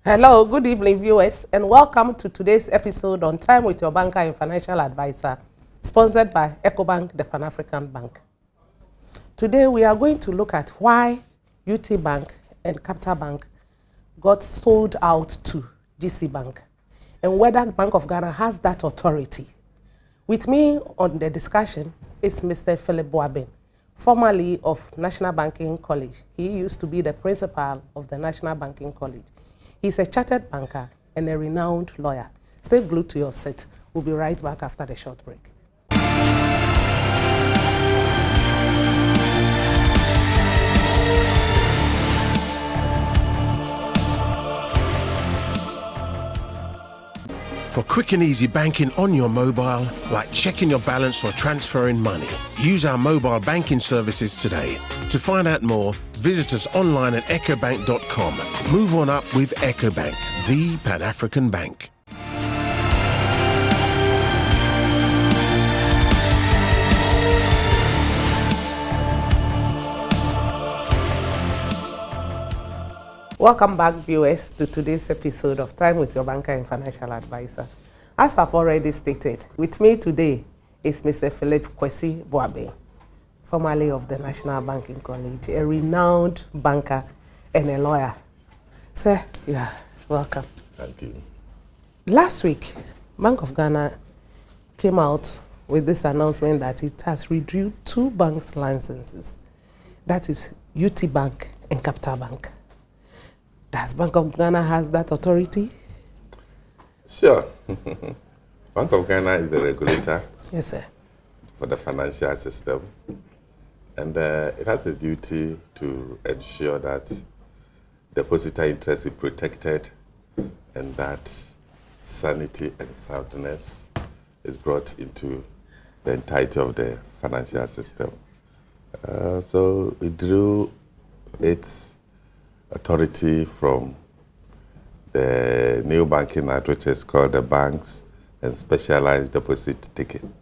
Hello, good evening, viewers, and welcome to today's episode on Time with Your Banker and Financial Advisor, sponsored by EcoBank, the Pan-African Bank. Today, we are going to look at why UT Bank and Capital Bank got sold out to GC Bank, and whether Bank of Ghana has that authority. With me on the discussion is Mr. Philip Boabin, formerly of National Banking College. He used to be the principal of the National Banking College. He's a chartered banker and a renowned lawyer. Stay glued to your seat. We'll be right back after the short break. For quick and easy banking on your mobile, like checking your balance or transferring money, use our mobile banking services today. To find out more, visit us online at ecobank.com. Move on up with EcoBank, the Pan-African Bank. Welcome back, viewers, to today's episode of Time with Your Banker and Financial Advisor. As I've already stated, with me today is Mr. Philip Kwesi Boabin, formerly of the National Banking College, a renowned banker and a lawyer. Sir, welcome. Thank you. Last week, Bank of Ghana came out with this announcement that it has reviewed two banks' licenses. That is UT Bank and Capital Bank. Does Bank of Ghana has that authority? Sure. Bank of Ghana is the regulator. Yes, sir. For the financial system. And it has a duty to ensure that depositor interest is protected and that sanity and soundness is brought into the entirety of the financial system. So it drew its authority from the new banking act, which is called the Banks and Specialized Deposit Taking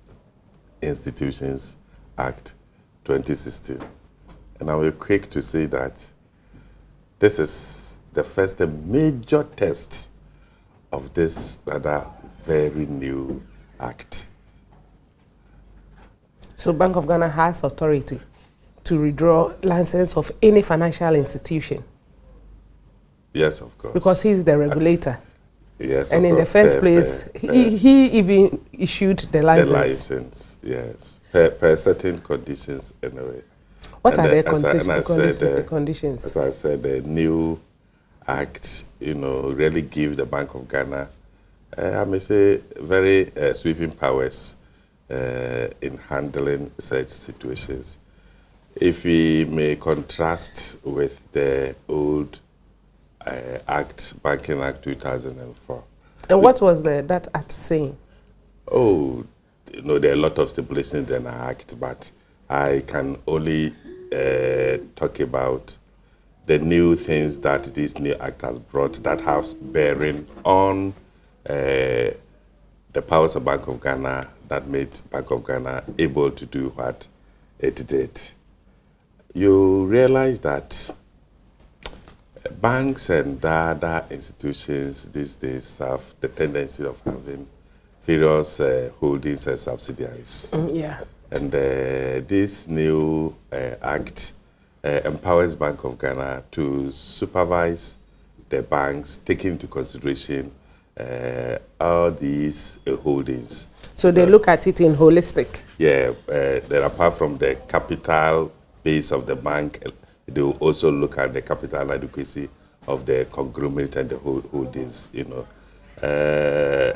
Institutions Act 2016. And I will quick to say that this is the first major test of this rather very new act. So Bank of Ghana has authority to withdraw license of any financial institution? Yes, of course. Because he's the regulator. Yes, and in the first place, he even issued the license. The license, yes. Per certain conditions, anyway. What are the conditions? As I said, the new act, really give the Bank of Ghana, I may say, very sweeping powers in handling such situations. If we may contrast with the old Banking Act 2004. And what was that act saying? Oh, there are a lot of stipulations in the act, but I can only talk about the new things that this new act has brought that have bearing on the powers of Bank of Ghana that made Bank of Ghana able to do what it did. You realize that banks and other institutions these days have the tendency of having various holdings and subsidiaries. And this new act empowers Bank of Ghana to supervise the banks, taking into consideration all these holdings. So they look at it in holistic? Yeah, apart from the capital base of the bank, they will also look at the capital adequacy of the conglomerate and the holdings. The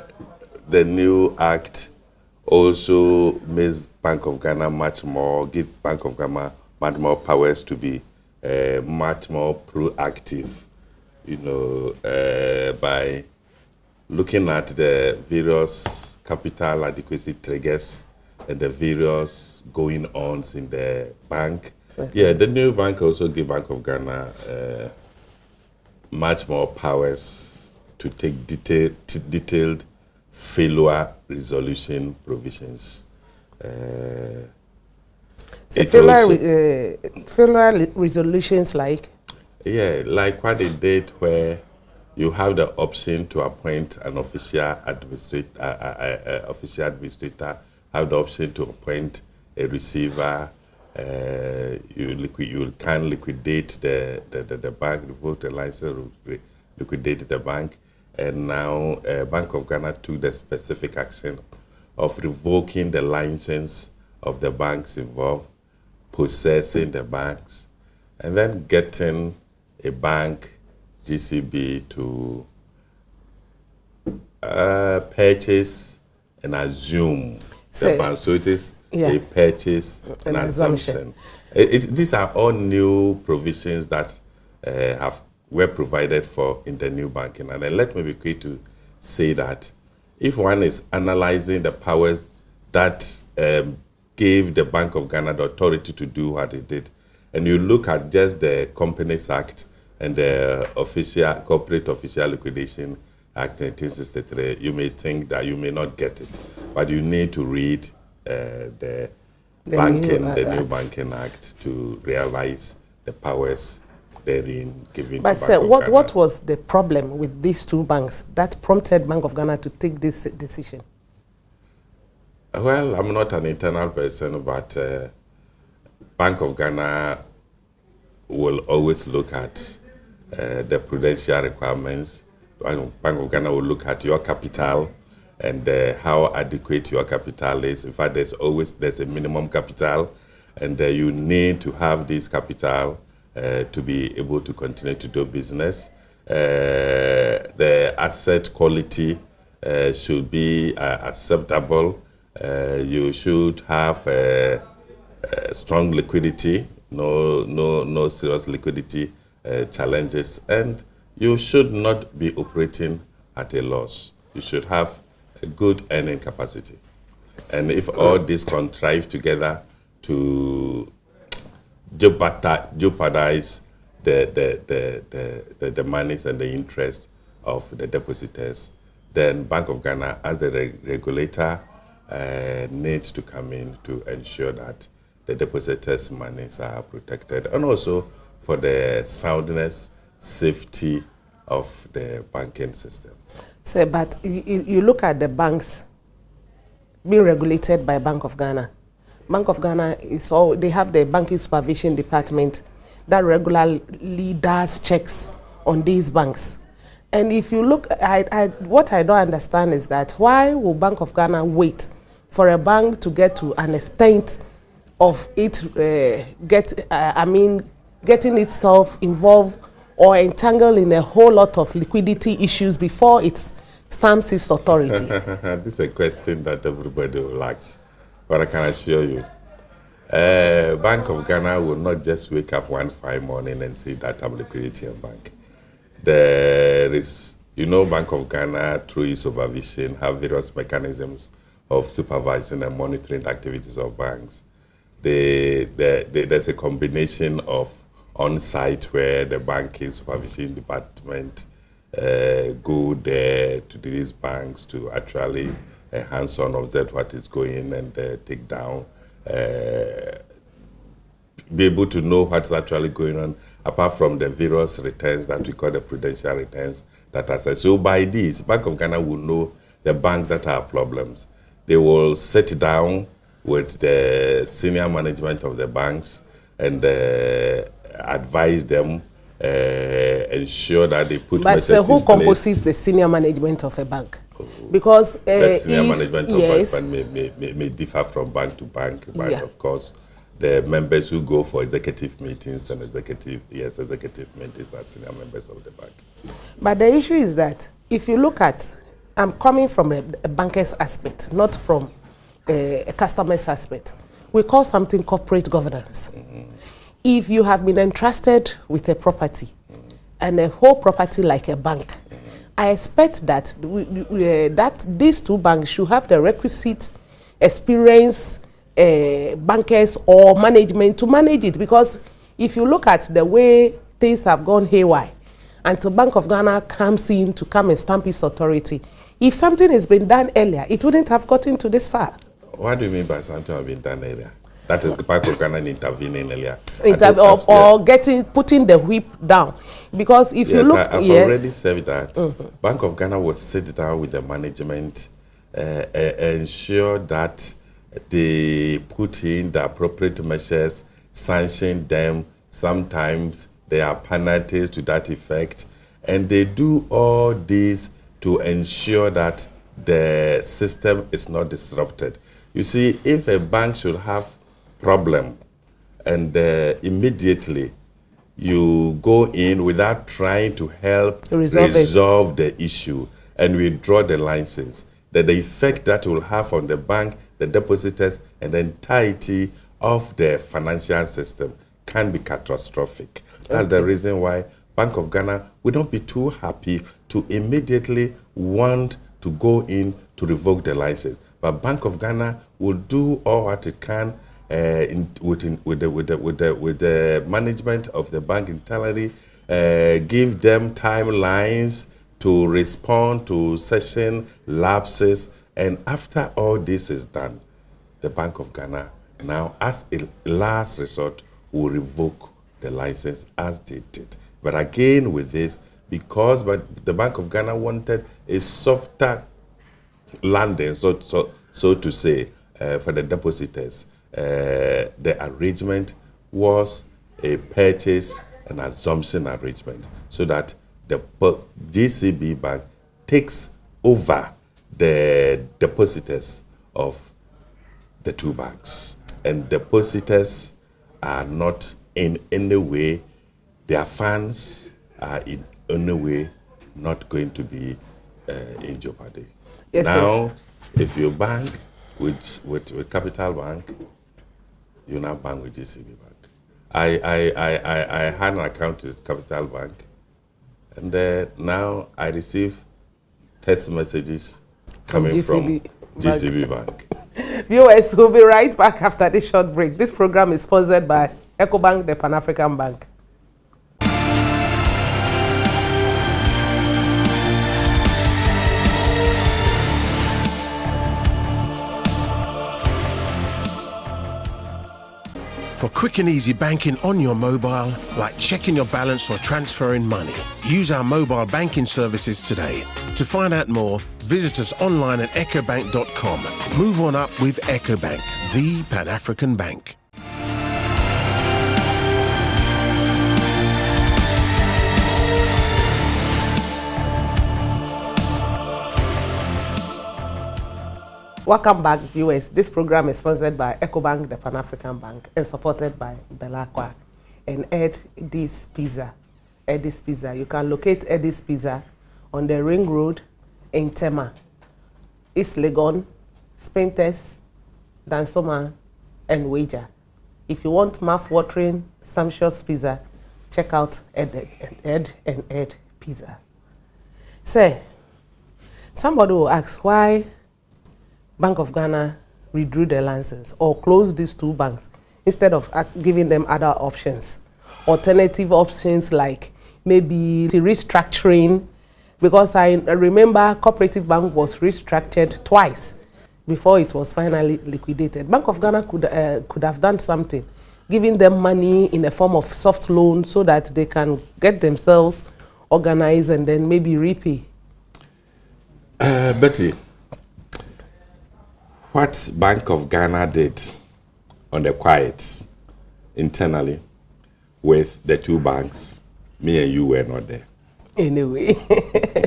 new act also makes Bank of Ghana give Bank of Ghana much more powers to be much more proactive, by looking at the various capital adequacy triggers and the various going-ons in the bank. Yeah, the new bank also give Bank of Ghana much more powers to take detailed failure resolution provisions. Failure resolutions like? Yeah, like what they did where you have the option to appoint an official administrator, have the option to appoint a receiver. You can liquidate the bank, revoke the license, liquidate the bank. And now Bank of Ghana took the specific action of revoking the license of the banks involved, possessing the banks, and then getting a bank, GCB, to purchase and assume the bank. So it is a purchase and assumption. These are all new provisions that were provided for in the new banking. And then let me be quick to say that if one is analyzing the powers that gave the Bank of Ghana the authority to do what it did, and you look at just the Companies Act and the Corporate Official Liquidation Act 1963, you may think that you may not get it, but you need to read the new Banking Act to realize the powers therein given. But sir, what was the problem with these two banks that prompted Bank of Ghana to take this decision? Well, I'm not an internal person, but Bank of Ghana will always look at the prudential requirements. Bank of Ghana will look at your capital and how adequate your capital is. In fact, there's a minimum capital, and you need to have this capital to be able to continue to do business. The asset quality should be acceptable. You should have strong liquidity, no serious liquidity challenges, and you should not be operating at a loss. You should have a good earning capacity. And if all this contrive together to jeopardize the monies and the interest of the depositors, then Bank of Ghana, as the regulator, needs to come in to ensure that the depositors' monies are protected, and also for the soundness, safety of the banking system. So, but you look at the banks being regulated by Bank of Ghana. Bank of Ghana they have the banking supervision department that regularly does checks on these banks. And if you look, what I don't understand is that why will Bank of Ghana wait for a bank to get to an extent of it getting itself involved or entangled in a whole lot of liquidity issues before it stamps its authority? This is a question that everybody will ask, but I can assure you, Bank of Ghana will not just wake up one fine morning and say that I'm liquidity and bank. There is, Bank of Ghana, through its supervision, have various mechanisms of supervising and monitoring the activities of banks. There's a combination of on-site where the banking supervision department go there to these banks to actually hands-on observe what is going and take down, be able to know what's actually going on, apart from the various returns that we call the prudential returns that are set. So by this, Bank of Ghana will know the banks that have problems. They will sit down with the senior management of the banks and advise them, ensure that they put measures in place. But who composes the senior management of a bank? Because the senior management of a bank may differ from bank to bank, but of course, the members who go for executive meetings and executive meetings are senior members of the bank. But the issue is that if you look at, I'm coming from a banker's aspect, not from a customer's aspect. We call something corporate governance. If you have been entrusted with a property and a whole property like a bank, I expect that that these two banks should have the requisite experience, bankers or management to manage it. Because if you look at the way things have gone haywire, until Bank of Ghana comes in to come and stamp its authority, if something has been done earlier, it wouldn't have gotten to this far. What do you mean by something has been done earlier? That is the Bank of Ghana intervening earlier. Or putting the whip down. Because if you look... I've already said that. Bank of Ghana will sit down with the management, ensure that they put in the appropriate measures, sanction them. Sometimes there are penalties to that effect. And they do all this to ensure that the system is not disrupted. You see, if a bank should have problem and immediately you go in without trying to help resolve the issue and withdraw the license, that the effect that will have on the bank, the depositors, and the entirety of the financial system can be catastrophic. That's the reason why Bank of Ghana would not be too happy to immediately want to go in to revoke the license. But Bank of Ghana will do all what it can with the management of the bank internally, give them timelines to respond to session lapses, and after all this is done, the Bank of Ghana now, as a last resort, will revoke the license as they did. But again, with this, because the Bank of Ghana wanted a softer landing, so to say, for the depositors, the arrangement was a purchase and assumption arrangement, so that the GCB Bank takes over the depositors of the two banks. And depositors are not in any way, their funds are in any way not going to be in jeopardy. Yes, now, if you bank with Capital Bank, you now bank with GCB Bank. I had an account with Capital Bank, and now I receive text messages coming from GCB Bank. Viewers, we'll be right back after this short break. This program is sponsored by EcoBank, the Pan-African Bank. For quick and easy banking on your mobile, like checking your balance or transferring money, use our mobile banking services today. To find out more, visit us online at ecobank.com. Move on up with EcoBank, the Pan-African Bank. Welcome back, viewers. This program is sponsored by EcoBank, the Pan-African Bank, and supported by Belacqua and Eddie's Pizza. Eddie's Pizza. You can locate Eddie's Pizza on the Ring Road in Tema, East Legon, Spintex, Dansoma, and Wager. If you want mouth-watering, sumptuous pizza, check out Ed Pizza. Say, somebody will ask why Bank of Ghana withdrew their license or closed these two banks instead of giving them other options, alternative options like maybe restructuring, because I remember Cooperative Bank was restructured twice before it was finally liquidated. Bank of Ghana could have done something, giving them money in the form of soft loan so that they can get themselves organized and then maybe repay. Betty, what Bank of Ghana did on the quiet internally with the two banks, me and you were not there. Anyway,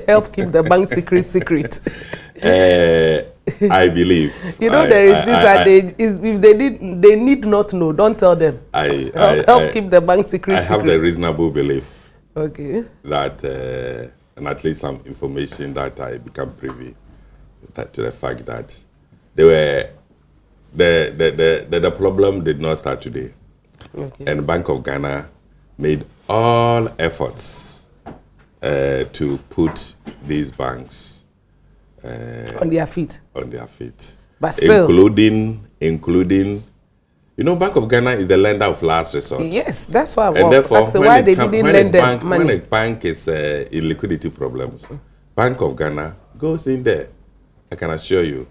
help keep the bank secret. I believe. You know, there is this adage, if they need not know, don't tell them. Help keep the bank secret. I have the reasonable belief. Okay. That, and at least some information that I become privy to the fact that the problem did not start today. Okay. And Bank of Ghana made all efforts to put these banks on their feet. But still, including, you know, Bank of Ghana is the lender of last resort. Yes, that's why I was asking why they didn't lend them money. When a bank is in liquidity problems, Bank of Ghana goes in there. I can assure you,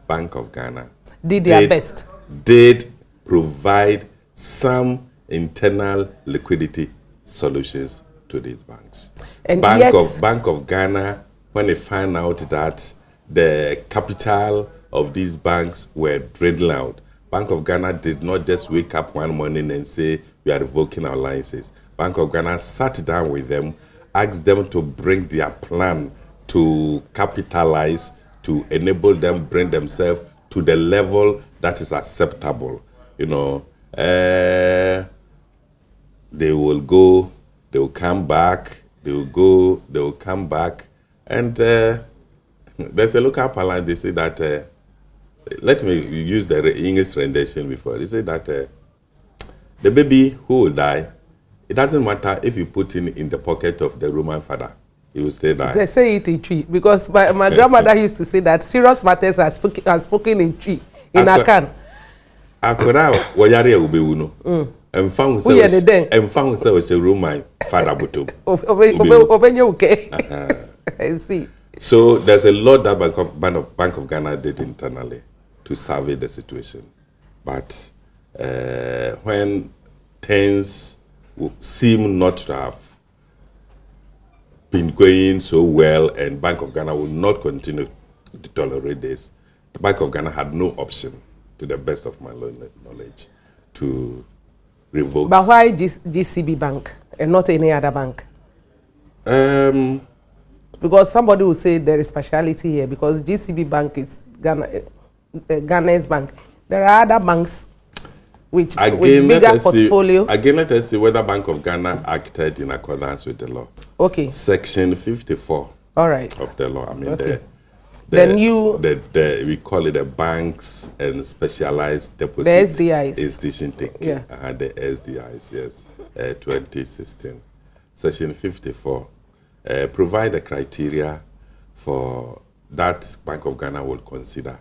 Bank of Ghana did their best. Did provide some internal liquidity solutions to these banks. And Bank of Ghana, when they find out that the capital of these banks were dwindling out, Bank of Ghana did not just wake up one morning and say, we are revoking our licenses. Bank of Ghana sat down with them, asked them to bring their plan to capitalize, to enable them bring themselves to the level that is acceptable. You know, they will go, they will come back, they will go, they will come back. And there's a local parlance, they say that, let me use the English rendition before. They say that the baby who will die, it doesn't matter if you put it in the pocket of the Roman father, he will stay there. They say it in tree, because my grandmother used to say that serious matters are spoken in tree, in a can. Akwara wayare ube uno. Emfa say o se Roman father buto. Obenye uke. I see. So there's a lot that Bank of Ghana did internally to survey the situation. But when things seem not to have been going so well and Bank of Ghana will not continue to tolerate this, the Bank of Ghana had no option, to the best of my knowledge, to revoke. But why GCB Bank and not any other bank? Because somebody will say there is partiality here, because GCB Bank is Ghana's bank. There are other banks with bigger portfolio. Again, let us see whether Bank of Ghana acted in accordance with the law. Okay. Section 54. All right. Of the law. I mean, okay. we call it the banks and specialized deposit. The SDIs. Institution taking. Yeah. The SDIs, yes. 2016. Section 54. Provide a criteria for that Bank of Ghana will consider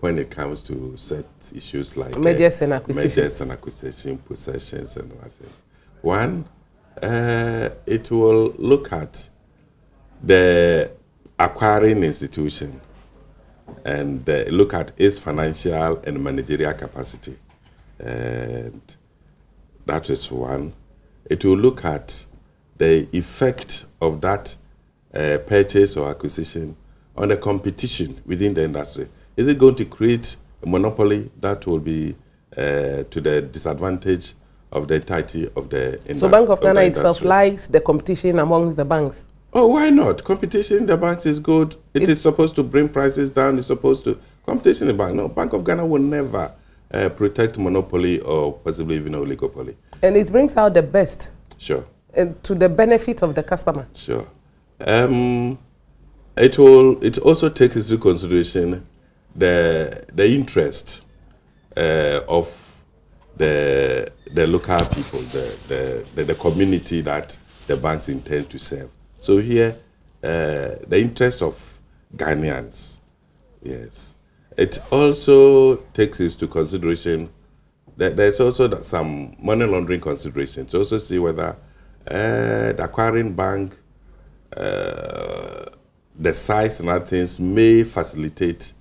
when it comes to set issues like mergers and acquisition, possessions, and other things. One, it will look at the acquiring institution and look at its financial and managerial capacity. And that is one. It will look at the effect of that purchase or acquisition on the competition within the industry. Is it going to create a monopoly that will be to the disadvantage of the entirety of the industry? So Bank of Ghana itself likes the competition among the banks? Oh, why not? Competition in the banks is good. It is supposed to bring prices down. It's supposed to... Competition in the bank. No, Bank of Ghana will never protect monopoly or possibly even oligopoly. And it brings out the best. Sure. And to the benefit of the customer. Sure. It also takes into consideration the interest of the local people, the community that the banks intend to serve. So here, the interest of Ghanaians, yes. It also takes into consideration that there's also some money laundering considerations. To also see whether the acquiring bank, the size and other things may facilitate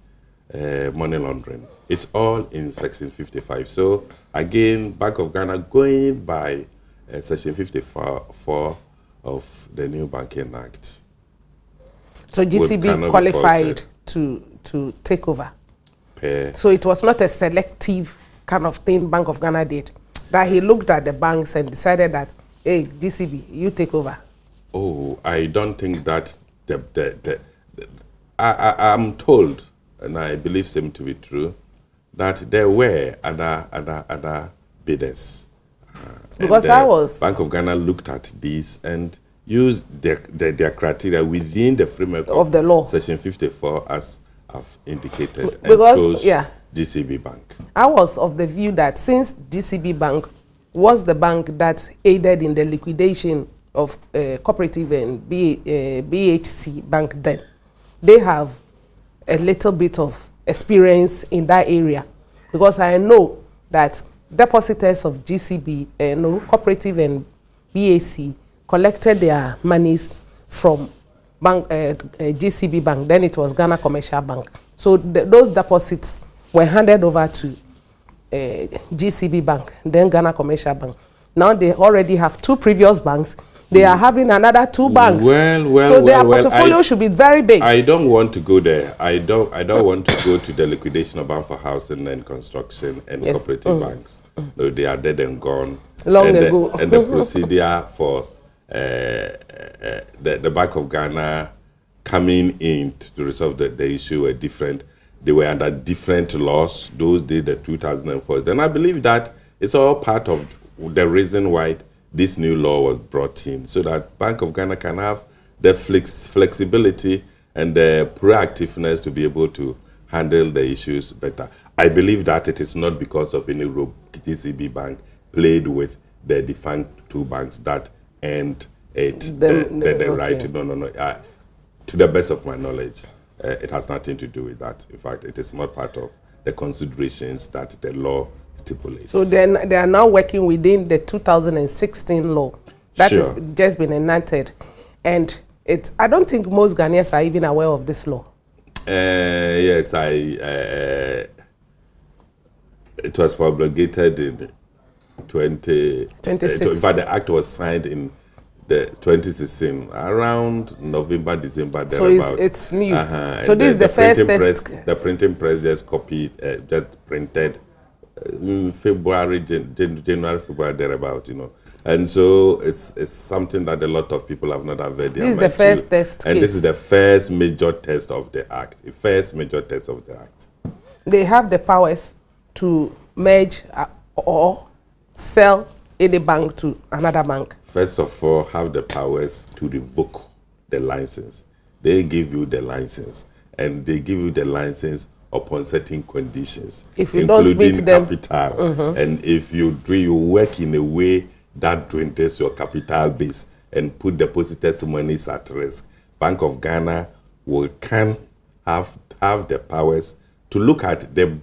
money laundering. It's all in Section 55. So again, Bank of Ghana going by Section 54 of the new Banking Act. So GCB qualified to take over. So it was not a selective kind of thing Bank of Ghana did. That he looked at the banks and decided that, hey, GCB, you take over. Oh, I don't think that I'm told, and I believe same to be true, that there were other bidders. Because Bank of Ghana looked at these and used their criteria within the framework of the law. Section 54, as I've indicated, and chose GCB Bank. I was of the view that since GCB Bank was the bank that aided in the liquidation of Cooperative and BHC Bank then, they have a little bit of experience in that area. Because I know that depositors of GCB, Cooperative and BAC collected their monies from GCB Bank, then it was Ghana Commercial Bank. So those deposits were handed over to GCB Bank, then Ghana Commercial Bank. Now they already have 2 previous banks. They are having another 2 banks. So their portfolio should be very big. I don't want to go there. I don't want to go to the liquidation of Bank for Housing and Construction and cooperative banks. No, they are dead and gone. Long ago. And the procedure for the Bank of Ghana coming in to resolve the issue were different. They were under different laws. Those days, the 2004. Then I believe that it's all part of the reason why this new law was brought in, so that Bank of Ghana can have the flexibility and the proactiveness to be able to handle the issues better. I believe that it is not because of any role GCB Bank played with the defunct 2 banks that end the right. No. To the best of my knowledge, it has nothing to do with that. In fact, it is not part of the considerations that the law stipulates. So then they are now working within the 2016 law that has just been enacted, and I don't think most Ghanaians are even aware of this law. Yes, it was promulgated in 2016. In fact, the act was signed in the 2016, around November, December. So it's new. So this is the first test. The printing press just copied, just printed February, February, thereabout, And so it's something that a lot of people have not availed their mind to. This is the first test And case. this is the first major test of the act. The first major test of the act. They have the powers to merge or sell any bank to another bank. First of all, have the powers to revoke the license. They give you the license, and they give you the license upon certain conditions, if you don't meet them, capital. And if you work in a way that dwindles your capital base and put depositors' monies at risk, Bank of Ghana can have the powers to look at the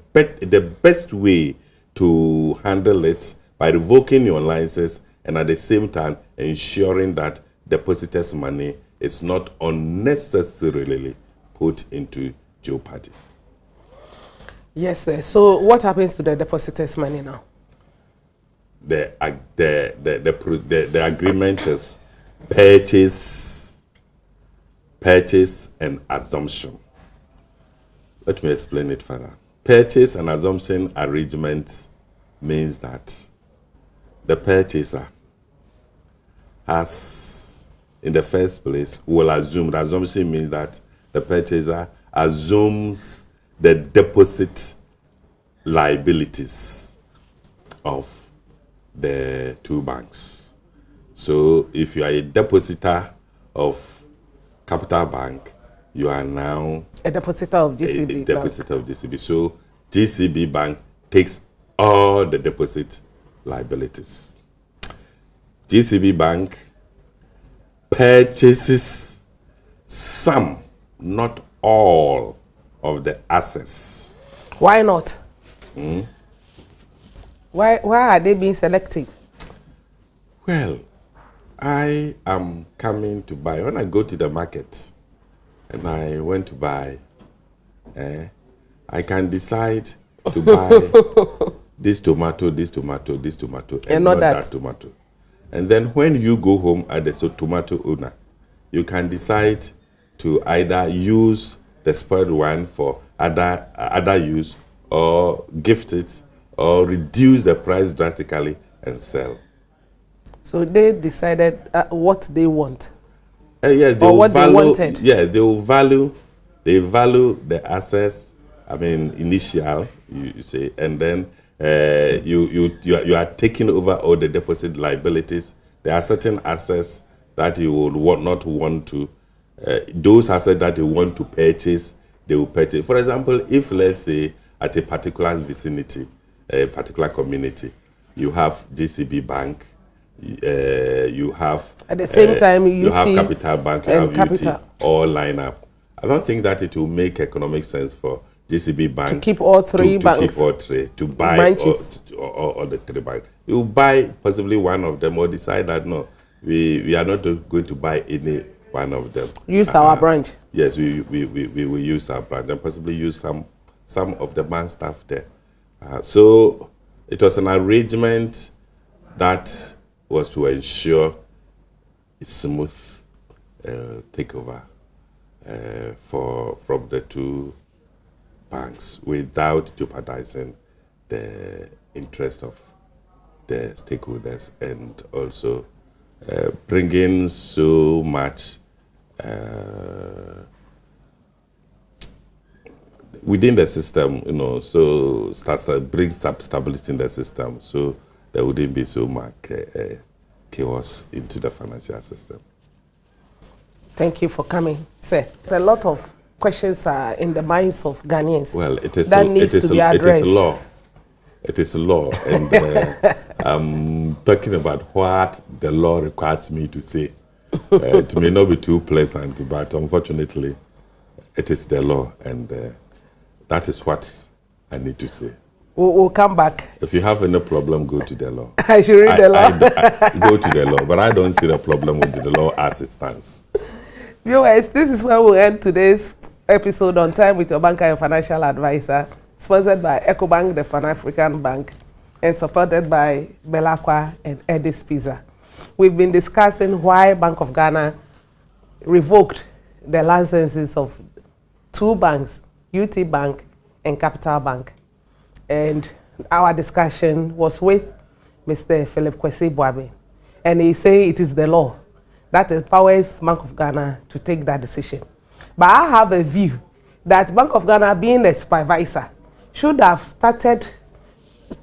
best way to handle it by revoking your license and at the same time ensuring that depositors' money is not unnecessarily put into jeopardy. Yes, sir. So what happens to the depositors' money now? The agreement is purchase and assumption. Let me explain it further. Purchase and assumption arrangement means that the purchaser has, in the first place, will assume. The assumption means that the purchaser assumes the deposit liabilities of the 2 banks. So if you are a depositor of Capital Bank, you are now a depositor of GCB. A depositor of GCB. So GCB Bank takes all the deposit liabilities. GCB Bank purchases some, not all, of the assets. Why not? Why are they being selective? Well, I am coming to buy. When I go to the market and I went to buy, I can decide to buy this tomato, and not that tomato. And then when you go home as the tomato owner, you can decide to either use the spoiled one for other use, or gift it, or reduce the price drastically and sell. So they decided what they want. Yes, they or what they wanted. Yes, they will value. They value the assets. I mean, initial, you say, and then you are taking over all the deposit liabilities. There are certain assets that you would not want to. Those assets that you want to purchase, they will purchase. For example, if let's say at a particular vicinity, a particular community, you have GCB Bank, you have at the same time you have Capital Bank, you have Capital. UT, all line up. I don't think that it will make economic sense for GCB Bank to keep all 3 banks, to keep all 3, to buy all the 3 banks. You buy possibly one of them, or decide that no, we are not going to buy any one of them. Use our branch. Yes, we will use our branch and possibly use some of the bank staff there. So It was an arrangement that was to ensure a smooth takeover from the two banks without jeopardizing the interest of the stakeholders, and also bringing so much within the system, so brings up stability in the system, so there wouldn't be so much chaos into the financial system. Thank you for coming, sir. A lot of questions are in the minds of Ghanaians. Well, it is that needs to be addressed. It is law. It is law, and I'm talking about what the law requires me to say. It may not be too pleasant, but unfortunately, it is the law, and that is what I need to say. We'll come back. If you have any problem, go to the law. I should read the law. I go to the law, but I don't see the problem with the law as it stands. Viewers, this is where we'll end today's episode on Time with your Banker and Financial Advisor, sponsored by EcoBank, the Pan-African Bank, and supported by Belacqua and Edis Pizza. We've been discussing why Bank of Ghana revoked the licenses of two banks, UT Bank and Capital Bank. And our discussion was with Mr. Philip Kwesi Boabe. And he said it is the law that empowers Bank of Ghana to take that decision. But I have a view that Bank of Ghana, being a supervisor, should have started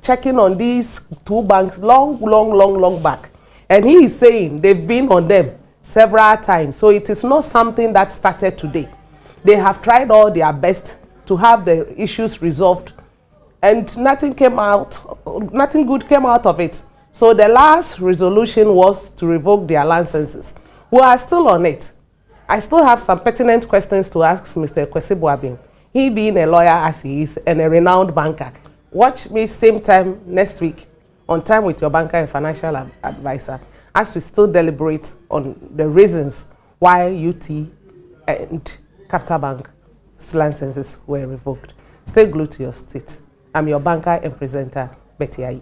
checking on these two banks long back. And he is saying they've been on them several times. So it is not something that started today. They have tried all their best to have the issues resolved, and nothing good came out of it. So the last resolution was to revoke their licenses. We are still on it. I still have some pertinent questions to ask Mr. Kwesi Boabe. He being a lawyer as he is and a renowned banker. Watch me same time next week on Time with your Banker and Financial Advisor, as we still deliberate on the reasons why UT and Capital Bank licenses were revoked. Stay glued to your state. I'm your banker and presenter, Betty Ayi.